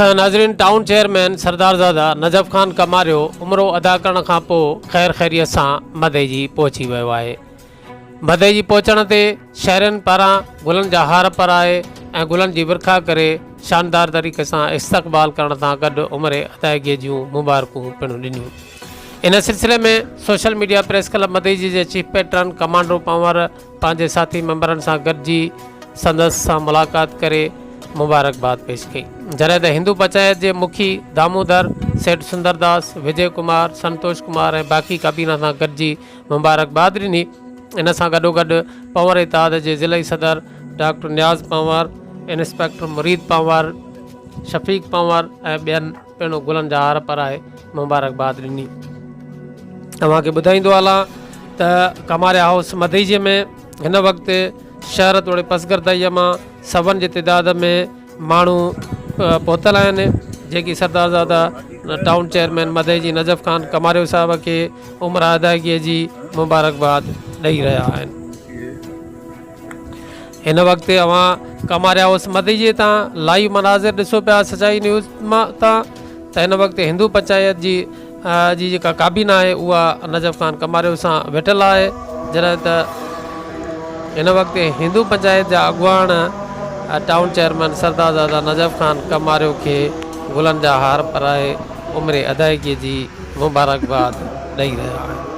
नाज़रीन, town chairman सरदारज़ादा Najaf Khan कमारियो उमिरो अदा करण खां पोइ ख़ैर ख़ैरियत सां मदई जी पहुची वियो आहे। मदई जी पहुचण ते शहरियुनि पारां गुलनि जा हार पाराए ऐं गुलनि जी विरखा करे शानदार तरीक़े सां इस्तक़बाल करण सां गॾु उमिरि अदायगीअ जूं मुबारकूं पिणु ॾिनियूं। इन सिलसिले में सोशल मीडिया प्रेस क्लब मदई जी जे चीफ पैटर्न कमांडो पंवर पंहिंजे साथी मेंबरनि सां गॾिजी संदसि सां मुलाक़ात करे मुबारकबाद पेश कई। जॾहिं त हिंदू पंचायत जे मुखी दामोदर, सेठ सुंदरदास, विजय कुमार, संतोष कुमार ऐं बाक़ी काबीना सां गॾिजी मुबारकबाद ॾिनी। इन सां गॾोगॾु पंवर इताद जे ज़िलई सदर डॉक्टर नियाज़ पंवर, इंस्पेक्टर मुरीद पंवर, शफ़ीक पंवर ऐं ॿियनि पिणु गुलनि जा हार पाराए मुबारकबाद ॾिनी। तव्हांखे ॿुधाईंदो हलां त कमारिया हाउस मदईअ में हिन वक़्तु शहर थोरे पसगरदाईअ मां सभनि जी तइदाद में माण्हू पहुतल आहिनि, जेकी सरदारज़ादा टाउन चेयरमैन मदई जी नजफ़ ख़ान कमारियो साहिब खे उमिरि अदायगीअ जी मुबारकबाद ॾेई रहिया आहिनि। हिन वक़्तु अवां कमारिया हाउस मदई जे तां लाइव मनाज़िर ॾिसो पिया सचाई न्यूज़ मां तां त हिन वक़्तु हिंदू पंचायत जी जेका काबीना आहे उहा नजफ़ ख़ान कमारियो सां वेठल आहे। जॾहिं त हिन वक़्तु हिंदू पंचायत जा अॻुवान टाउन चेयरमैन सरदारज़ादा नजफ़ ख़ान कमारियो खे गुलनि जा हार पाराए उमिरि अदायगीअ जी मुबारकबाद ॾेई रहिया आहिनि।